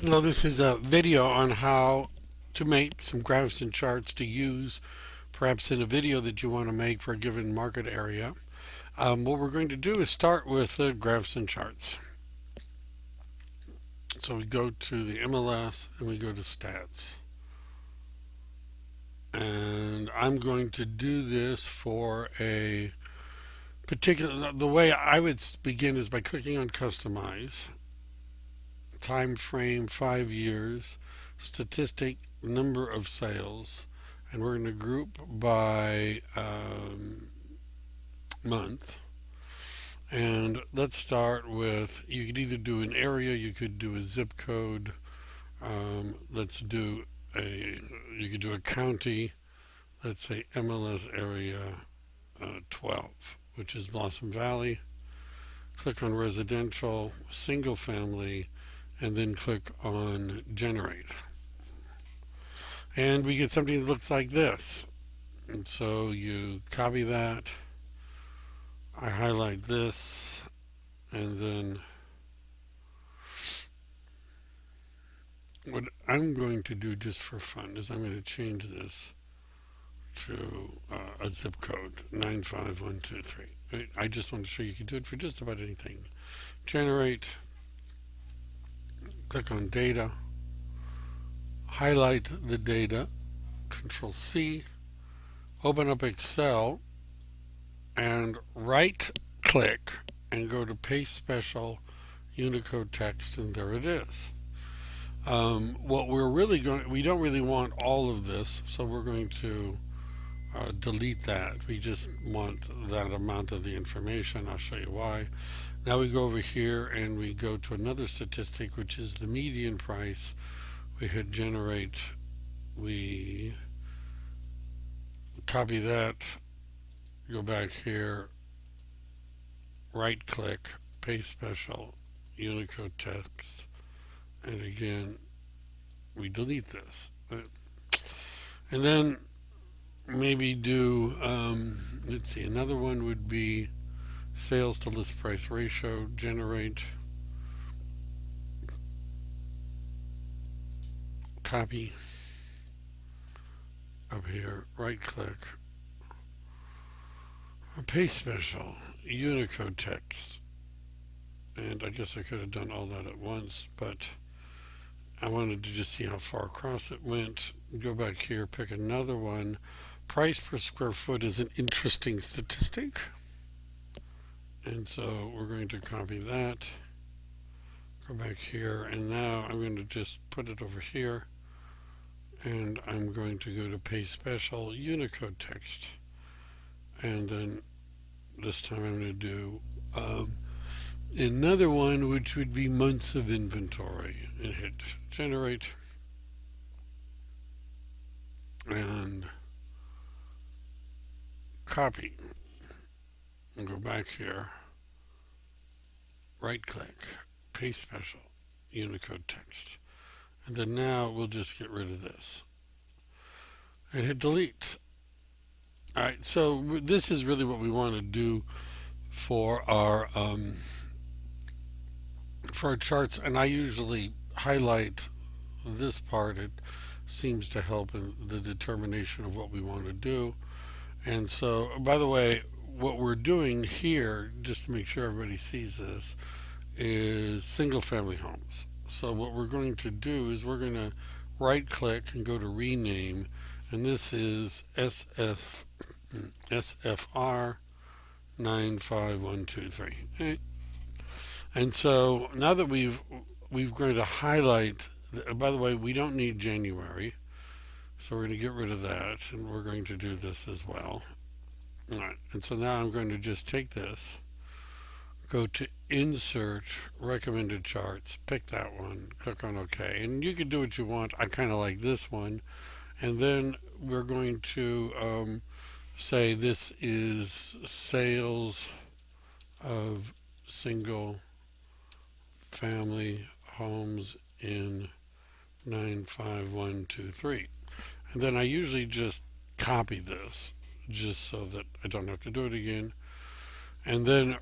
Well, this is a video on how to make some graphs and charts to use perhaps in a video that you want to make for a given market area. What we're going to do is start with the graphs and charts. So we go to the MLS and we go to stats. And I'm going to do this for a particular, the way I would begin is by clicking on customize, time frame 5 years, statistic, number of sales, and we're going to group by month. And let's start with, you could either do an area, you could do a zip code. Let's do you could do a county. Let's say MLS area 12, which is Blossom Valley. Click on residential, single family, and then click on generate. And we get something that looks like this. And so you copy that. I highlight this, and then what I'm going to do just for fun is I'm going to change this to a zip code 95123. I just want to show you can do it for just about anything. Generate, click on data, highlight the data, Control C, open up Excel, and right click and go to paste special Unicode text, and there it is. What we're really going, we don't really want all of this, so we're going to delete that. We just want that amount of the information. I'll show you why. Now we go over here and we go to another statistic, which is the median price. We hit generate, we copy that, go back here, right click, paste special, Unicode text, and again, we delete this. And then maybe do, let's see, another one would be sales to list price ratio, generate, copy, up here, right click, paste special, Unicode text. And I guess I could have done all that at once, but I wanted to just see how far across it went. Go back here, pick another one. Price per square foot is an interesting statistic. And so we're going to copy that. Go back here, and now I'm going to just put it over here. And I'm going to go to paste special, Unicode text. And then this time I'm going to do another one, which would be months of inventory, and hit generate, and copy, and go back here, right click, paste special, Unicode text, and then now we'll just get rid of this and hit delete. All right, so this is really what we want to do for our charts, and I usually highlight this part. It seems to help in the determination of what we want to do. And so, by the way, what we're doing here, just to make sure everybody sees this, is single family homes. So what we're going to do is we're going to right click and go to rename, and this is SFR 95123. Okay. And so now that we've going to highlight, by the way, we don't need January, so we're going to get rid of that, and we're going to do this as well. All right, and so now I'm going to just take this, go to insert recommended charts, pick that one, click on OK, and you can do what you want. I kind of like this one, and then we're going to say this is sales of single family homes in 95123. And then I usually just copy this just so that I don't have to do it again. And then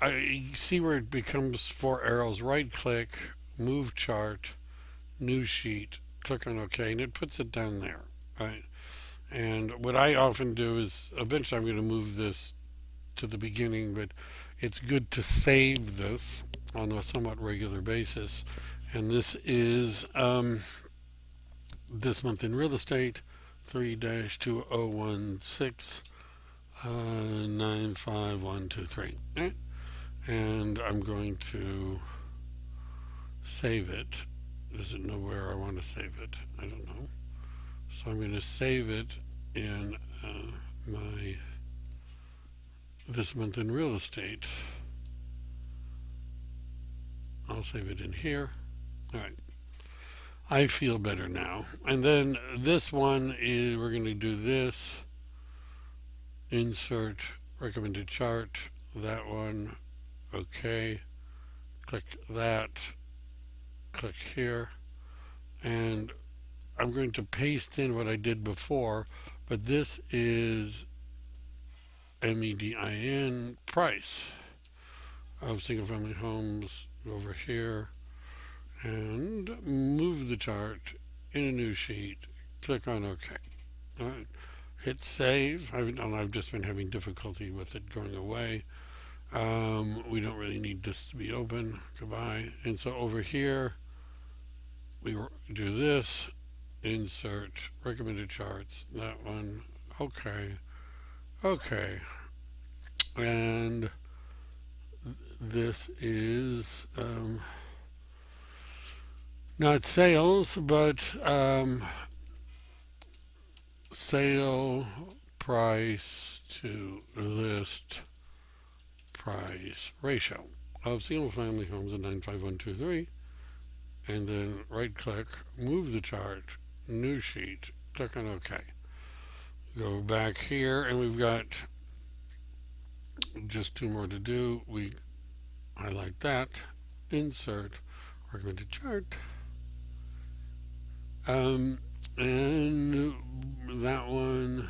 I see where it becomes four arrows, right click, move chart, new sheet, click on OK, and it puts it down there, right? And what I often do is eventually I'm going to move this to the beginning, but it's good to save this on a somewhat regular basis. And this is this month in real estate 3-2016 95123. And I'm going to save it. Does it know where I want to save it? I don't know. So I'm going to save it in my this month in real estate. I'll save it in here. All right. I feel better now. And then this one is we're going to do this. Insert recommended chart. That one. Okay. Click that. Click here. And I'm going to paste in what I did before, but this is MEDIN price of single family homes over here, and move the chart in a new sheet. Click on OK. All right. Hit save. I've just been having difficulty with it going away. We don't really need this to be open. Goodbye. And so over here, we do this. Insert recommended charts. That one. Okay. Okay. And this is not sales, but sale price to list price ratio of single family homes in 95123. And then right click, move the chart, new sheet, click on OK. Go back here, and we've got just two more to do. We highlight that, insert recommended chart, and that one,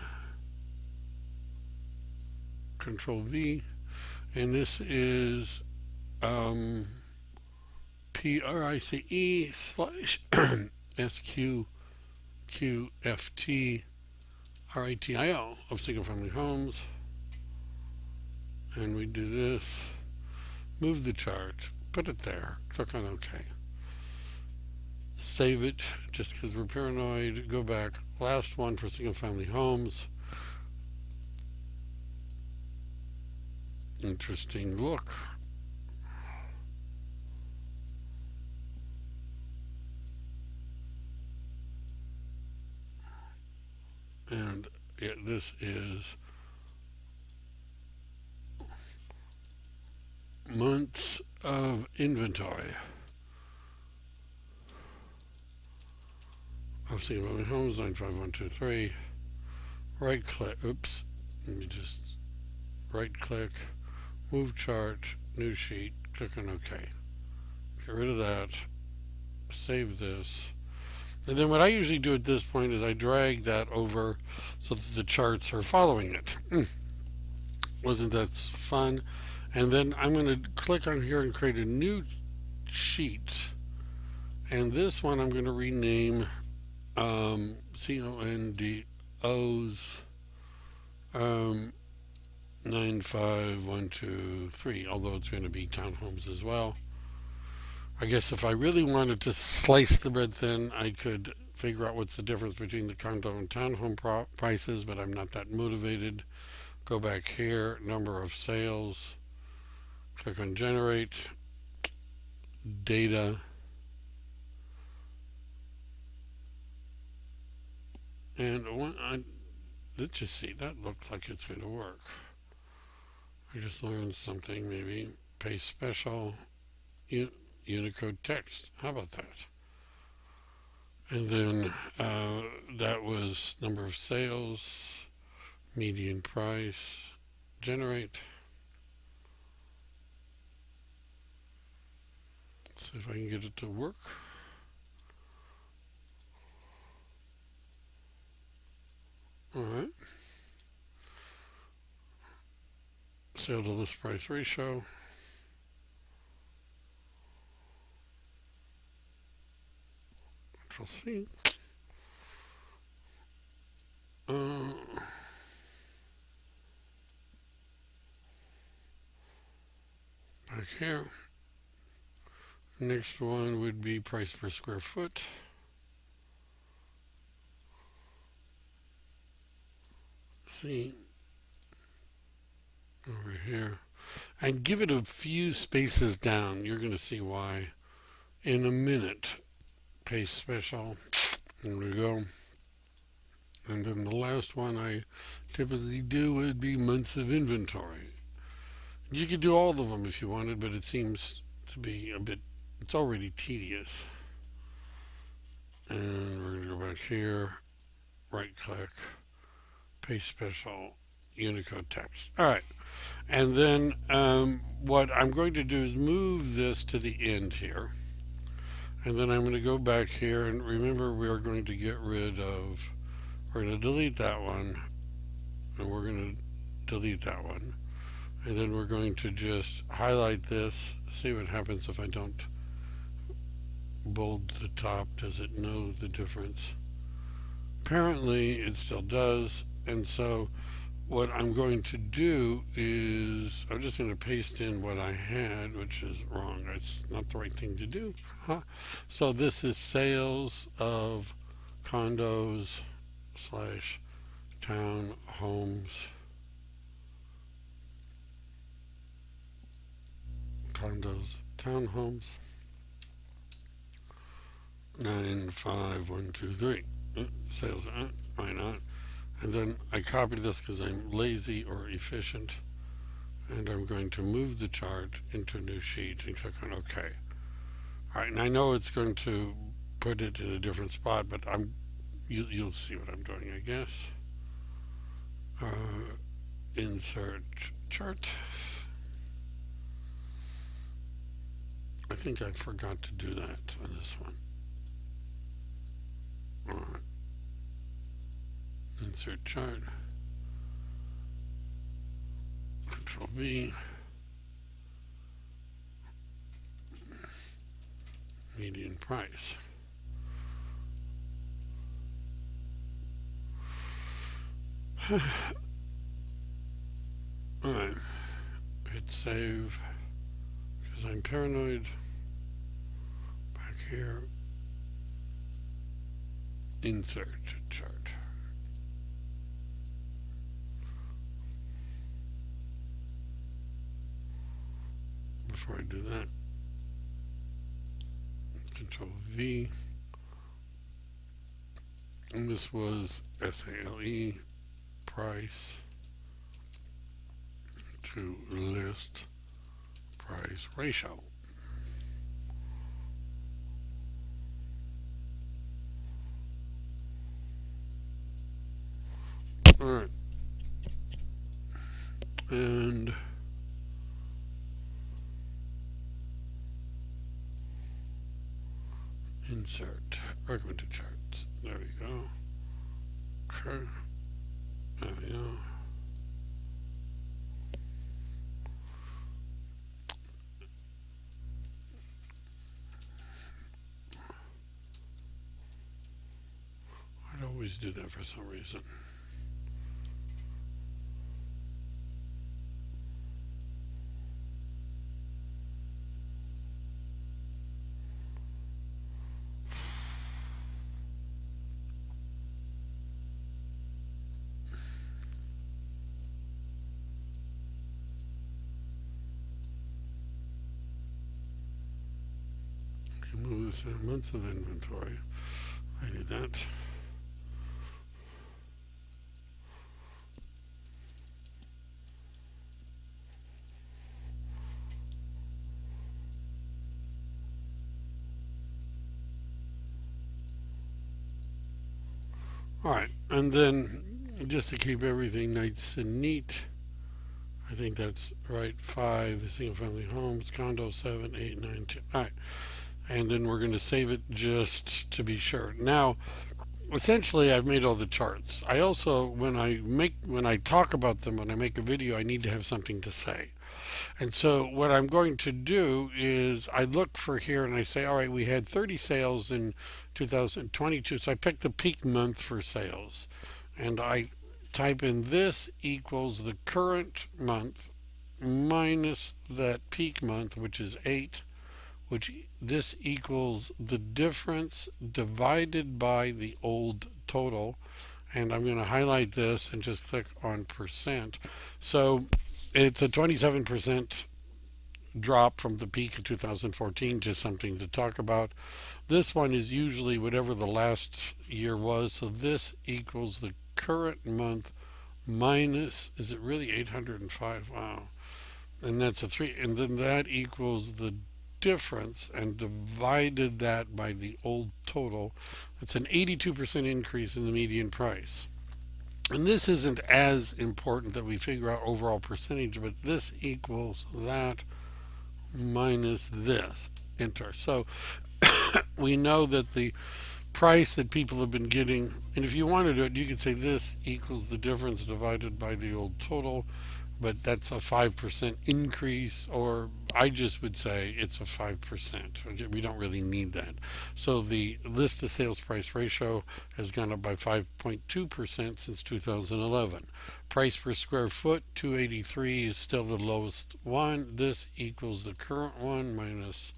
Control V, and this is PRICE/SQQFT of single family homes. And we do this, move the chart, put it there, click on OK. Save it, just because we're paranoid. Go back, last one for single family homes. Interesting look. And this is months of inventory of single family homes, 95123. Right click, oops, let me just right click, move chart, new sheet, click on OK. Get rid of that, save this. And then what I usually do at this point is I drag that over so that the charts are following it. Wasn't that fun? And then I'm going to click on here and create a new sheet. And this one I'm going to rename CONDOs 95123, although it's going to be townhomes as well. I guess if I really wanted to slice the bread thin, I could figure out what's the difference between the condo and townhome prices, but I'm not that motivated. Go back here, number of sales, click on generate, data, and let's just see, that looks like it's going to work. I just learned something, maybe. Paste special, Unicode text. How about that? And then that was number of sales, median price, generate. Let's see if I can get it to work. All right. Sale to list price ratio. Control C. Back here. Next one would be price per square foot. See, over here. And give it a few spaces down. You're going to see why in a minute. Paste special. There we go. And then the last one I typically do would be months of inventory. You could do all of them if you wanted, but it seems to be a bit, it's already tedious. And we're going to go back here, right click, paste special, Unicode text. All right. And then what I'm going to do is move this to the end here. And then I'm going to go back here, and remember we are going to get rid of, we're going to delete that one, and we're going to delete that one. And then we're going to just highlight this, see what happens if I don't bold the top. Does it know the difference? Apparently it still does. And so what I'm going to do is I'm just going to paste in what I had, which is wrong. It's not the right thing to do. So this is sales of condos / town homes. Condos, townhomes. 95123. Sales. Why not? And then I copy this because I'm lazy or efficient. And I'm going to move the chart into a new sheet and click on OK. All right, and I know it's going to put it in a different spot, but you'll see what I'm doing, I guess. Insert chart. I think I forgot to do that on this one. All right. Insert chart. Control V. Median price. All right. Hit save. Because I'm paranoid. Back here. Insert chart. Before I do that, Control V. And this was SALE price to list price ratio. All right. And insert recommended charts. There we go. Okay. There we go. I'd always do that for some reason. Move this in months of inventory. I need that. All right, and then just to keep everything nice and neat, I think that's right. 5 single-family homes, condo 7, 8, 9, 10. All right. And then we're going to save it just to be sure. Now, essentially, I've made all the charts. I also, when I talk about them, when I make a video, I need to have something to say. And so what I'm going to do is I look for here and I say, all right, we had 30 sales in 2022. So I pick the peak month for sales and I type in this equals the current month minus that peak month, which is 8, which this equals the difference divided by the old total. And I'm going to highlight this and just click on percent. So it's a 27% drop from the peak of 2014, just something to talk about. This one is usually whatever the last year was. So this equals the current month minus, is it really 805? Wow. And that's a 3. And then that equals the difference and divided that by the old total. That's an 82% increase in the median price. And this isn't as important that we figure out overall percentage, but this equals that minus this. Enter. So we know that the price that people have been getting, and if you wanted it, you could say this equals the difference divided by the old total, but that's a 5% increase, or I just would say it's a 5%. Okay, we don't really need that. So the list to sales price ratio has gone up by 5.2% since 2011. Price per square foot, 283, is still the lowest one. This equals the current one minus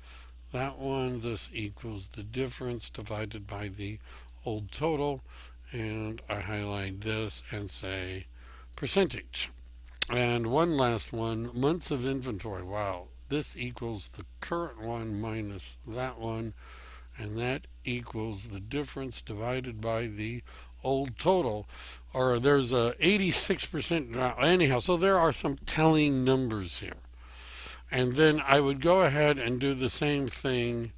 that one. This equals the difference divided by the old total. And I highlight this and say percentage. And one last one, months of inventory. Wow. This equals the current one minus that one. And that equals the difference divided by the old total. Or there's a 86% drop. Anyhow, so there are some telling numbers here. And then I would go ahead and do the same thing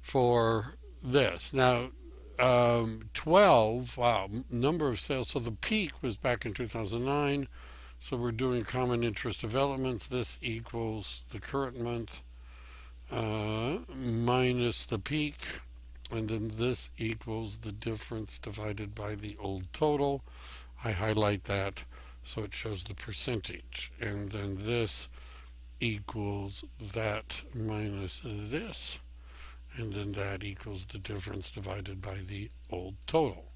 for this. Now, 12, wow, number of sales. So the peak was back in 2009. So we're doing common interest developments. This equals the current month minus the peak. And then this equals the difference divided by the old total. I highlight that so it shows the percentage. And then this equals that minus this. And then that equals the difference divided by the old total.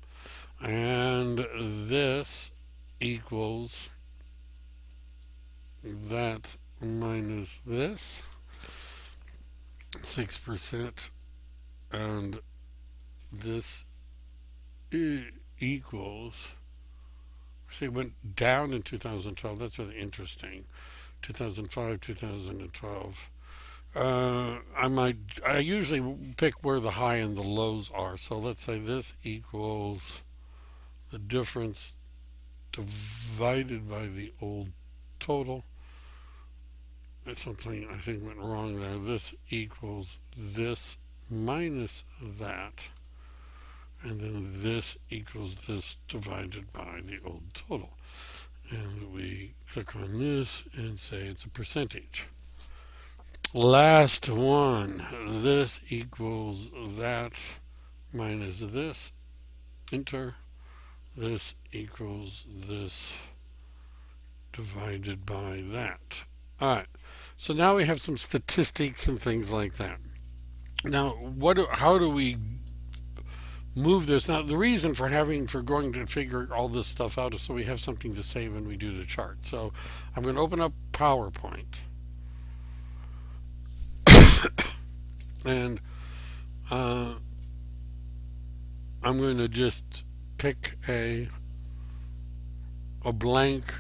And this equals that minus this, 6%, and this equals, see, it went down in 2012. That's really interesting. 2005, 2012. I usually pick where the high and the lows are. So let's say this equals the difference divided by the old total. That's something I think went wrong there. This equals this minus that. And then this equals this divided by the old total. And we click on this and say it's a percentage. Last one. This equals that minus this. Enter. This equals this divided by that. All right. So now we have some statistics and things like that. Now, how do we move this? Now, the reason for going to figure all this stuff out is so we have something to say when we do the chart. So I'm going to open up PowerPoint. And I'm going to just pick a blank,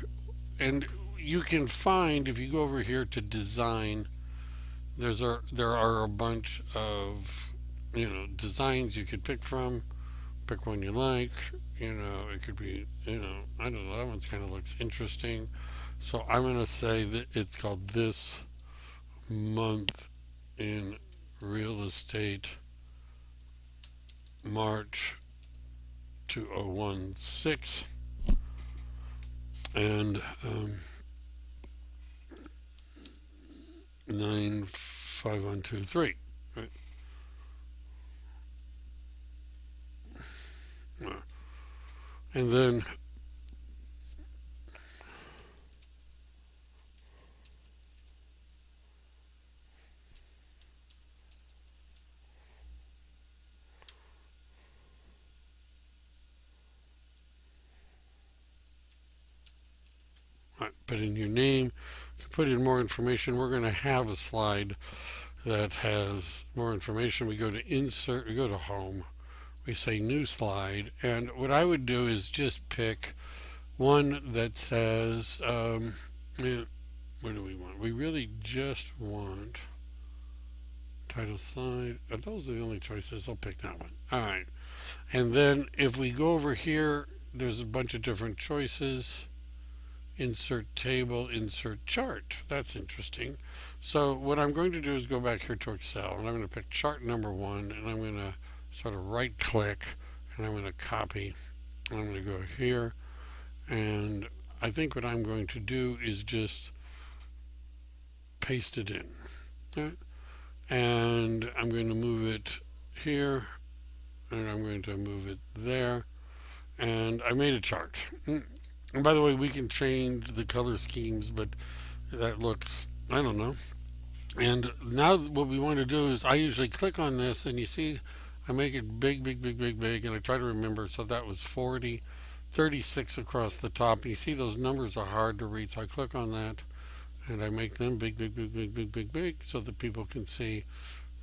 and you can find, if you go over here to design, there are a bunch of designs you could pick from. Pick one you like. It could be, I don't know, that one kind of looks interesting. So I'm going to say that it's called This Month in Real Estate, March 2016. And 95123. Right? And then put in your name, you can put in more information. We're going to have a slide that has more information. We go to insert, we go to home, we say new slide, and what I would do is just pick one that says, yeah, what do we want? We really just want title slide. Those are the only choices. I'll pick that one. All right. And then if we go over here, there's a bunch of different choices. Insert table, insert chart. That's interesting. So what I'm going to do is go back here to Excel, and I'm going to pick chart number 1, and I'm going to sort of right click, and I'm going to copy. And I'm going to go here, and I think what I'm going to do is just paste it in. Right? And I'm going to move it here, and I'm going to move it there, and I made a chart. And by the way, we can change the color schemes, but that looks, I don't know. And now what we want to do is I usually click on this, and you see I make it big, big, big, big, big, and I try to remember. So that was 40, 36 across the top. And you see those numbers are hard to read, so I click on that, and I make them big, big, big, big, big, big, big, so that people can see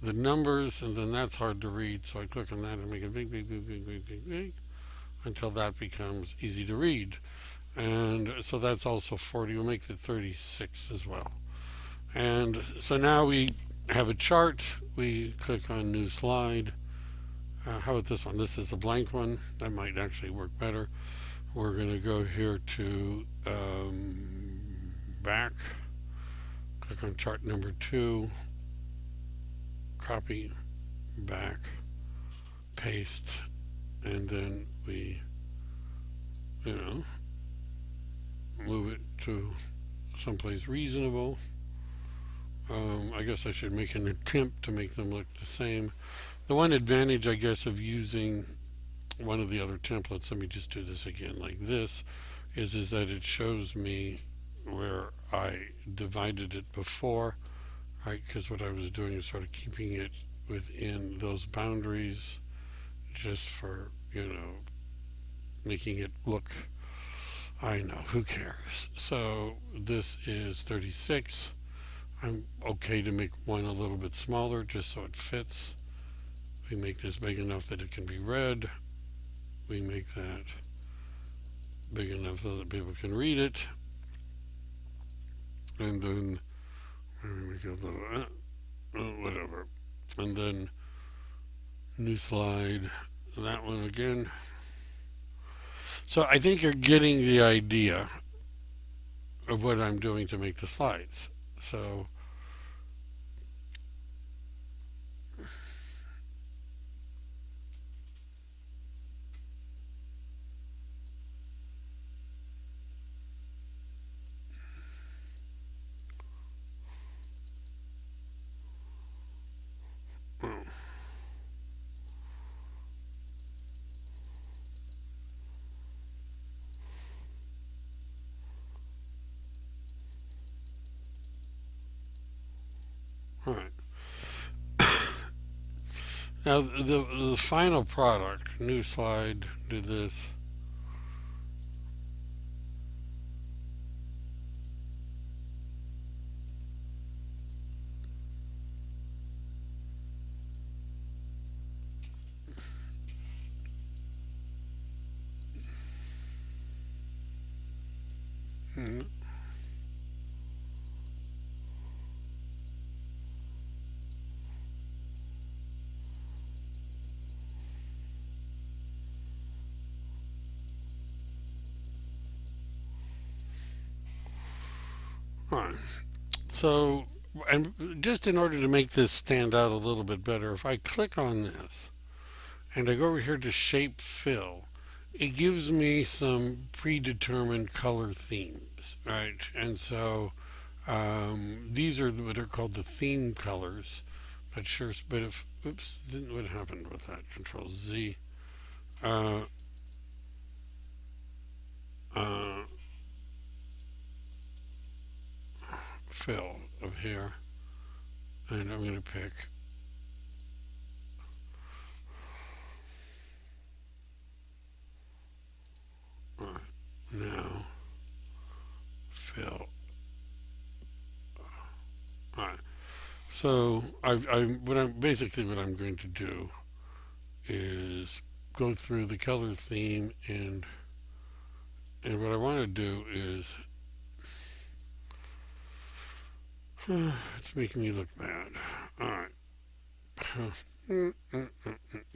the numbers, and then that's hard to read. So I click on that and make it big, big, big, big, big, big, big, until that becomes easy to read. And so that's also 40. We'll make it 36 as well. And so now we have a chart. We click on new slide. How about this one? This is a blank one. That might actually work better. We're going to go here to back. Click on chart number 2. Copy, back, paste, and then we, move it to someplace reasonable. I guess I should make an attempt to make them look the same. The one advantage, I guess, of using one of the other templates, let me just do this again like this, is that it shows me where I divided it before, right? Because what I was doing is sort of keeping it within those boundaries just for, making it look, I know, who cares? So this is 36. I'm okay to make one a little bit smaller just so it fits. We make this big enough that it can be read. We make that big enough so that people can read it. And then we make it a little, whatever. And then new slide, that one again. So I think you're getting the idea of what I'm doing to make the slides. So all right. Now the final product, new slide, do this. Mm, all right. So, and just in order to make this stand out a little bit better, if I click on this and I go over here to shape fill, it gives me some predetermined color themes, right? And so these are what are called the theme colors. But sure, but if, oops, didn't, what happened with that? Control Z. Uh, uh, Fill of here. And I'm going to pick now fill. So what I'm going to do is go through the color theme, and what I want to do is it's making me look bad. All right.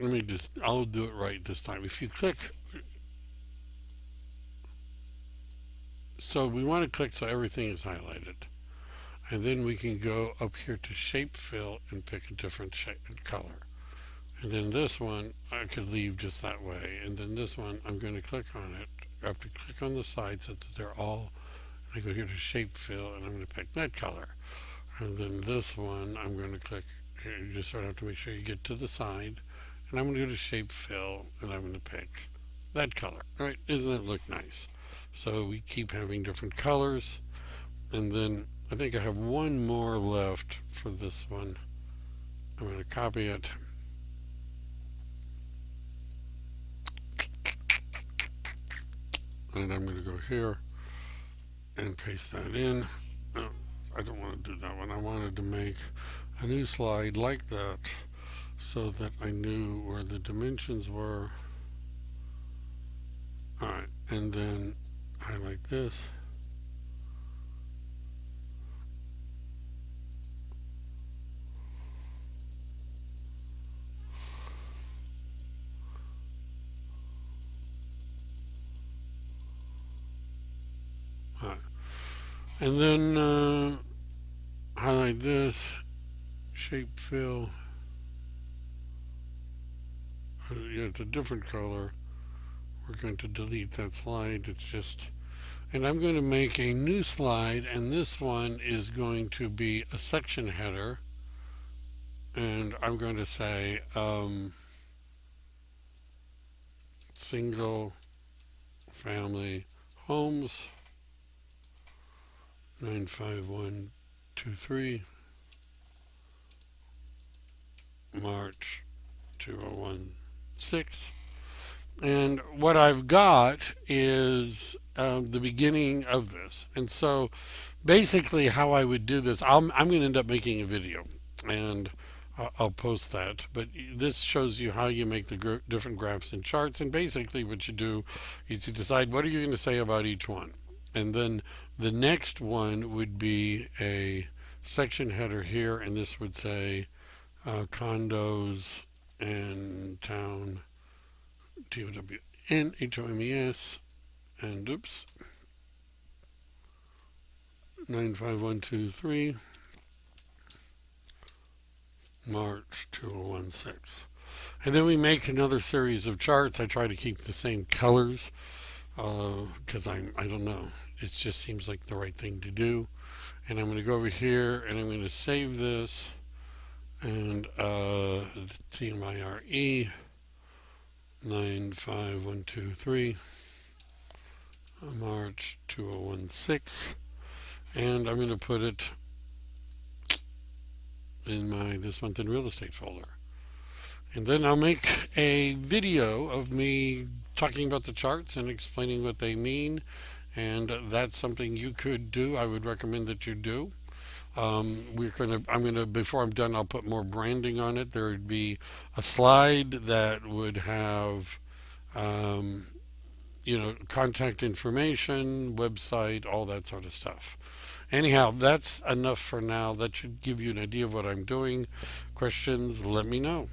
Let me just, I'll do it right this time. If you click, so we want to click so everything is highlighted. And then we can go up here to shape fill and pick a different shape and color. And then this one I could leave just that way. And then this one I'm going to click on it. I have to click on the side so that they're all, I go here to shape fill and I'm going to pick that color. And then this one I'm going to click, you just sort of have to make sure you get to the side. And I'm going to go to shape fill and I'm going to pick that color. All right, doesn't it look nice? So we keep having different colors. And then I think I have one more left for this one. I'm going to copy it. And I'm going to go here and paste that in. Oh, I don't want to do that one. I wanted to make a new slide like that so that I knew where the dimensions were. Alright, and then highlight this. Alright. And then highlight this, shape fill. Yeah, it's a different color. We're going to delete that slide. It's just, and I'm going to make a new slide, and this one is going to be a section header. And I'm going to say single family homes 95123 March 2016. And what I've got is the beginning of this. And so basically how I would do this, I'm going to end up making a video, and I'll post that. But this shows you how you make the different graphs and charts. And basically what you do is you decide what are you going to say about each one. And then the next one would be a section header here, and this would say condos and town, TOWNHOMES, and oops, 95123 March 2016. And then we make another series of charts. I try to keep the same colors because I don't know, it just seems like the right thing to do. And I'm going to go over here and I'm going to save this, and TMIRE 95123 March 2016, and I'm going to put it in my This Month in Real Estate folder. And then I'll make a video of me talking about the charts and explaining what they mean, and that's something you could do. I would recommend that you do. Before I'm done, I'll put more branding on it. There would be a slide that would have contact information, website, all that sort of stuff. Anyhow, that's enough for now. That should give you an idea of what I'm doing. Questions, let me know.